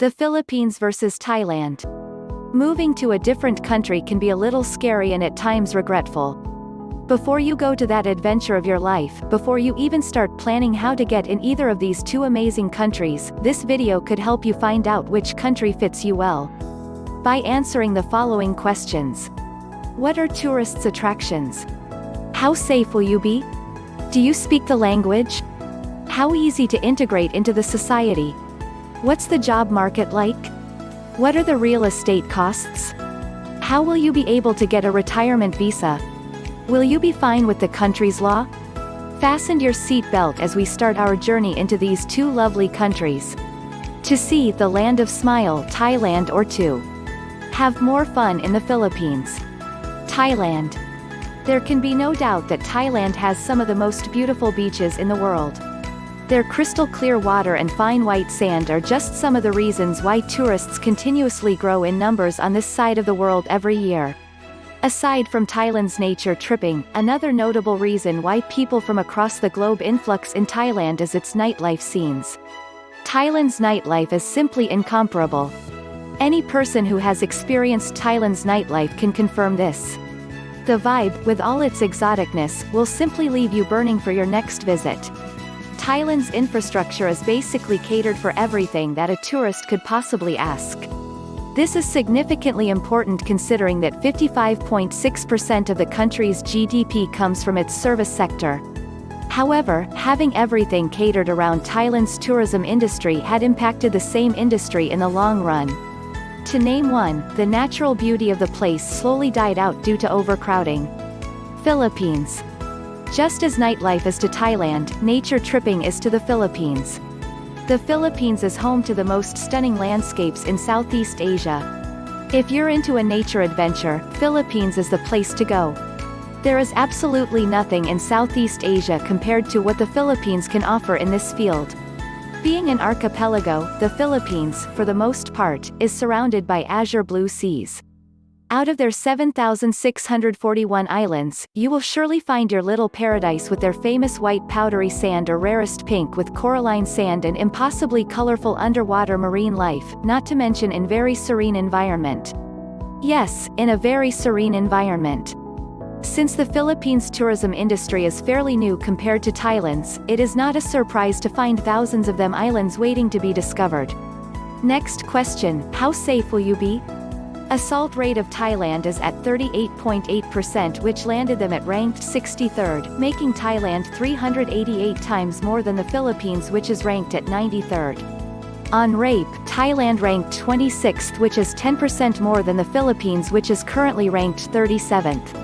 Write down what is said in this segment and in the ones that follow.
The Philippines versus Thailand. Moving to a different country can be a little scary and at times regretful. Before you go to that adventure of your life, before you even start planning how to get in either of these two amazing countries, this video could help you find out which country fits you well. By answering the following questions. What are tourists' attractions? How safe will you be? Do you speak the language? How easy to integrate into the society? What's the job market like? What are the real estate costs? How will you be able to get a retirement visa? Will you be fine with the country's law? Fasten your seatbelt as we start our journey into these two lovely countries. To see the land of smile, Thailand, or to have more fun in the Philippines. Thailand. There can be no doubt that Thailand has some of the most beautiful beaches in the world. Their crystal clear water and fine white sand are just some of the reasons why tourists continuously grow in numbers on this side of the world every year. Aside from Thailand's nature tripping, another notable reason why people from across the globe influx in Thailand is its nightlife scenes. Thailand's nightlife is simply incomparable. Any person who has experienced Thailand's nightlife can confirm this. The vibe, with all its exoticness, will simply leave you burning for your next visit. Thailand's infrastructure is basically catered for everything that a tourist could possibly ask. This is significantly important considering that 55.6% of the country's GDP comes from its service sector. However, having everything catered around Thailand's tourism industry had impacted the same industry in the long run. To name one, the natural beauty of the place slowly died out due to overcrowding. Philippines. Just as nightlife is to Thailand, nature tripping is to the Philippines. The Philippines is home to the most stunning landscapes in Southeast Asia. If you're into a nature adventure, Philippines is the place to go. There is absolutely nothing in Southeast Asia compared to what the Philippines can offer in this field. Being an archipelago, the Philippines, for the most part, is surrounded by azure blue seas. Out of their 7,641 islands, you will surely find your little paradise with their famous white powdery sand or rarest pink with coralline sand and impossibly colorful underwater marine life, not to mention in very serene environment. Yes, in a very serene environment. Since the Philippines' tourism industry is fairly new compared to Thailand's, it is not a surprise to find thousands of them islands waiting to be discovered. Next question, how safe will you be? Assault rate of Thailand is at 38.8%, which landed them at ranked 63rd, making Thailand 388 times more than the Philippines, which is ranked at 93rd. On rape, Thailand ranked 26th, which is 10% more than the Philippines, which is currently ranked 37th.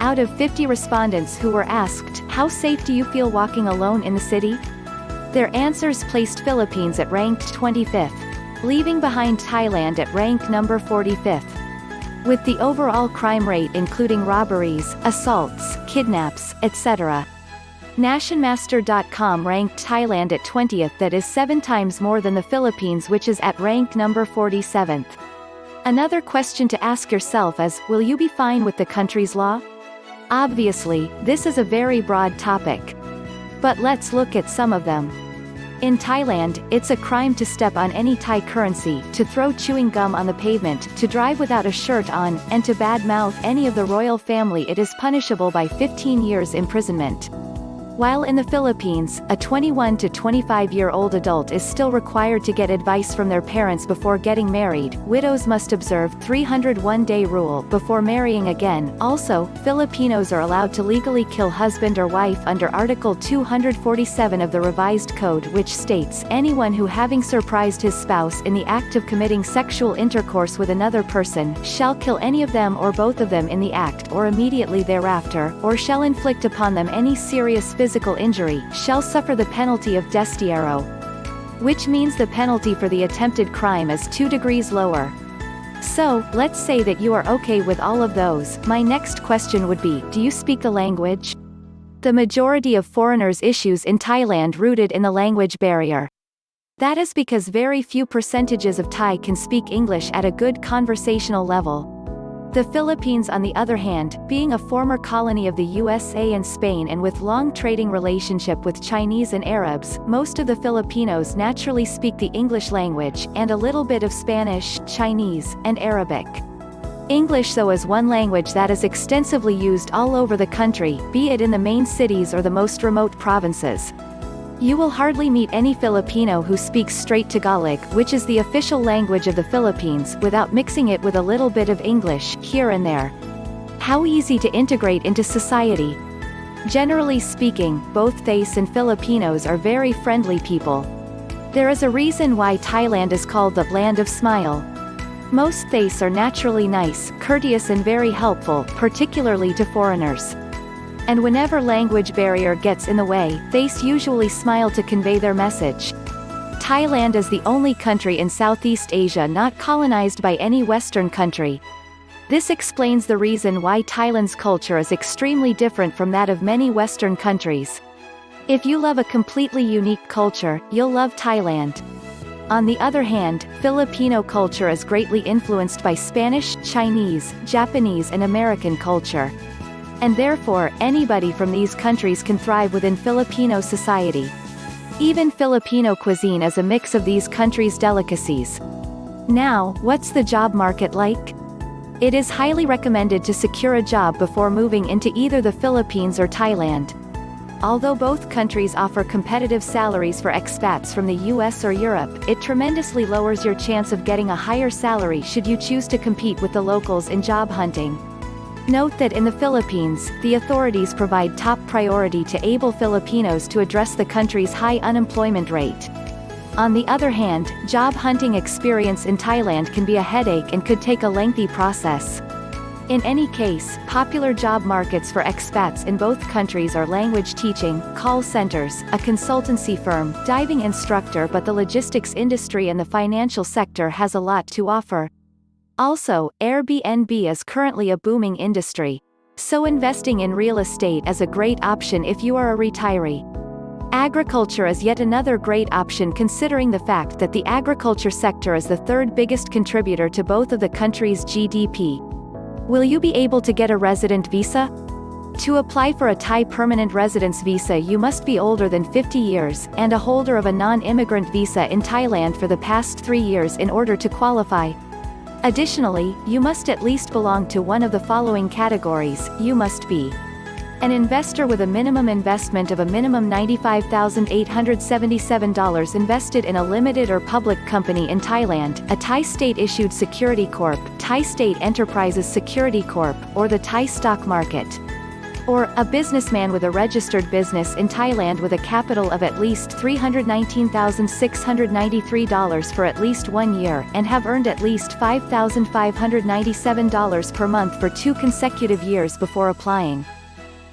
Out of 50 respondents who were asked, how safe do you feel walking alone in the city? Their answers placed Philippines at ranked 25th. Leaving behind Thailand at rank number 45th. With the overall crime rate including robberies, assaults, kidnaps, etc. Nationmaster.com ranked Thailand at 20th, that is 7 times more than the Philippines, which is at rank number 47th. Another question to ask yourself is, will you be fine with the country's law? Obviously, this is a very broad topic. But let's look at some of them. In Thailand, it's a crime to step on any Thai currency, to throw chewing gum on the pavement, to drive without a shirt on, and to badmouth any of the royal family. It is punishable by 15 years imprisonment. While in the Philippines, a 21 to 25-year-old adult is still required to get advice from their parents before getting married. Widows must observe 301-day rule before marrying again. Also, Filipinos are allowed to legally kill husband or wife under Article 247 of the revised code, which states, anyone who having surprised his spouse in the act of committing sexual intercourse with another person, shall kill any of them or both of them in the act or immediately thereafter, or shall inflict upon them any serious physical injury, shall suffer the penalty of destierro. Which means the penalty for the attempted crime is 2 degrees lower. So, let's say that you are okay with all of those. My next question would be, do you speak the language? The majority of foreigners' issues in Thailand rooted in the language barrier. That is because very few percentages of Thai can speak English at a good conversational level. The Philippines, on the other hand, being a former colony of the USA and Spain and with long trading relationship with Chinese and Arabs, most of the Filipinos naturally speak the English language, and a little bit of Spanish, Chinese, and Arabic. English though is one language that is extensively used all over the country, be it in the main cities or the most remote provinces. You will hardly meet any Filipino who speaks straight Tagalog, which is the official language of the Philippines, without mixing it with a little bit of English, here and there. How easy to integrate into society. Generally speaking, both Thais and Filipinos are very friendly people. There is a reason why Thailand is called the land of smile. Most Thais are naturally nice, courteous and very helpful, particularly to foreigners. And whenever language barrier gets in the way, Thais usually smile to convey their message. Thailand is the only country in Southeast Asia not colonized by any Western country. This explains the reason why Thailand's culture is extremely different from that of many Western countries. If you love a completely unique culture, you'll love Thailand. On the other hand, Filipino culture is greatly influenced by Spanish, Chinese, Japanese and American culture. And therefore, anybody from these countries can thrive within Filipino society. Even Filipino cuisine is a mix of these countries' delicacies. Now, what's the job market like? It is highly recommended to secure a job before moving into either the Philippines or Thailand. Although both countries offer competitive salaries for expats from the US or Europe, it tremendously lowers your chance of getting a higher salary should you choose to compete with the locals in job hunting. Note that in the Philippines, the authorities provide top priority to able Filipinos to address the country's high unemployment rate. On the other hand, job hunting experience in Thailand can be a headache and could take a lengthy process. In any case, popular job markets for expats in both countries are language teaching, call centers, a consultancy firm, diving instructor, but the logistics industry and the financial sector has a lot to offer. Also, Airbnb is currently a booming industry. So investing in real estate is a great option if you are a retiree. Agriculture is yet another great option considering the fact that the agriculture sector is the third biggest contributor to both of the country's GDP. Will you be able to get a resident visa? To apply for a Thai permanent residence visa you must be older than 50 years, and a holder of a non-immigrant visa in Thailand for the past 3 years in order to qualify. Additionally, you must at least belong to one of the following categories. You must be an investor with a minimum investment of a minimum $95,877 invested in a limited or public company in Thailand, a Thai state-issued security corp, Thai State Enterprises Security Corp, or the Thai stock market. Or, a businessman with a registered business in Thailand with a capital of at least $319,693 for at least 1 year, and have earned at least $5,597 per month for 2 consecutive years before applying.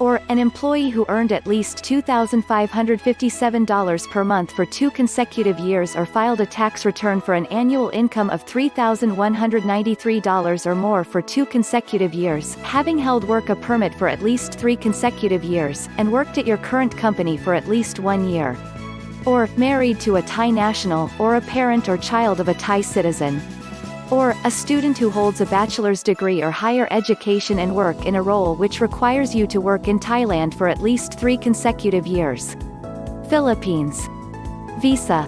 Or, an employee who earned at least $2,557 per month for 2 consecutive years or filed a tax return for an annual income of $3,193 or more for 2 consecutive years, having held work a permit for at least 3 consecutive years, and worked at your current company for at least 1 year. Or, married to a Thai national, or a parent or child of a Thai citizen. Or, a student who holds a bachelor's degree or higher education and work in a role which requires you to work in Thailand for at least 3 consecutive years. Philippines. Visa.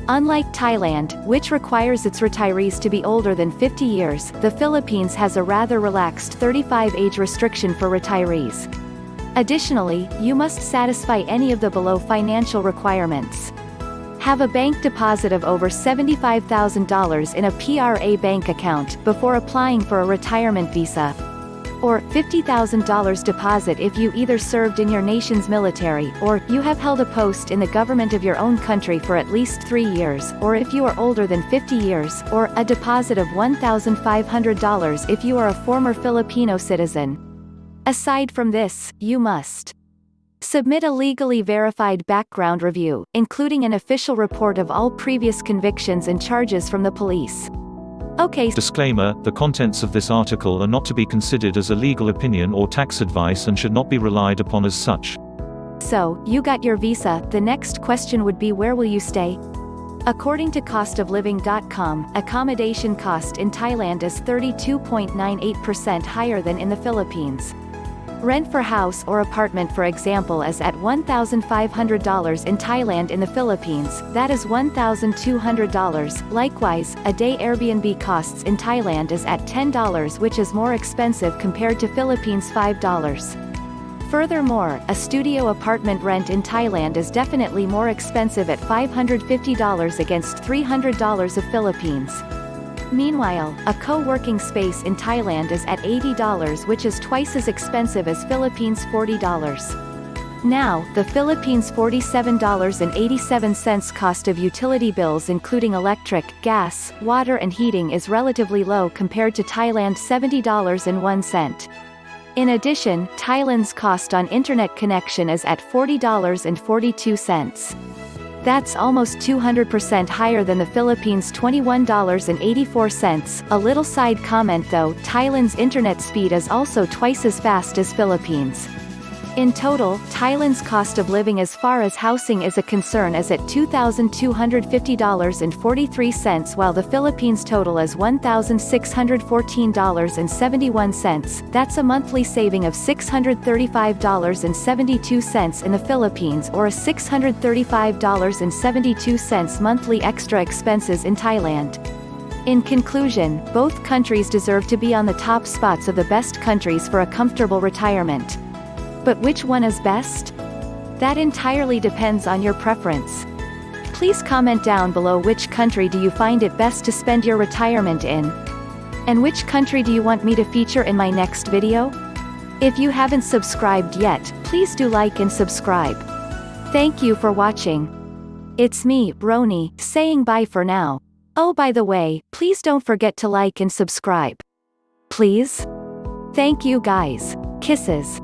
Unlike Thailand, which requires its retirees to be older than 50 years, the Philippines has a rather relaxed 35 age restriction for retirees. Additionally, you must satisfy any of the below financial requirements. Have a bank deposit of over $75,000 in a PRA bank account before applying for a retirement visa. Or, $50,000 deposit if you either served in your nation's military, or, you have held a post in the government of your own country for at least 3 years, or if you are older than 50 years, or, a deposit of $1,500 if you are a former Filipino citizen. Aside from this, you must submit a legally verified background review, including an official report of all previous convictions and charges from the police. Okay. Disclaimer: the contents of this article are not to be considered as a legal opinion or tax advice and should not be relied upon as such. So, you got your visa. The next question would be, where will you stay? According to costofliving.com, accommodation cost in Thailand is 32.98% higher than in the Philippines. Rent for house or apartment, for example, is at $1,500 in Thailand. In the Philippines, that is $1,200. Likewise, a day Airbnb costs in Thailand is at $10, which is more expensive compared to Philippines' $5. Furthermore, a studio apartment rent in Thailand is definitely more expensive at $550 against $300 of Philippines. Meanwhile, a co-working space in Thailand is at $80, which is twice as expensive as Philippines' $40. Now, the Philippines' $47.87 cost of utility bills including electric, gas, water and heating is relatively low compared to Thailand's $70.01. In addition, Thailand's cost on internet connection is at $40.42. That's almost 200% higher than the Philippines' $21.84. A little side comment though, Thailand's internet speed is also twice as fast as Philippines. In total, Thailand's cost of living as far as housing is a concern is at $2,250.43, while the Philippines' total is $1,614.71. That's a monthly saving of $635.72 in the Philippines, or a $635.72 monthly extra expenses in Thailand. In conclusion, both countries deserve to be on the top spots of the best countries for a comfortable retirement. But which one is best? That entirely depends on your preference. Please comment down below which country do you find it best to spend your retirement in? And which country do you want me to feature in my next video? If you haven't subscribed yet, please do like and subscribe. Thank you for watching. It's me, Roni, saying bye for now. Oh, by the way, please don't forget to like and subscribe. Please? Thank you guys. Kisses.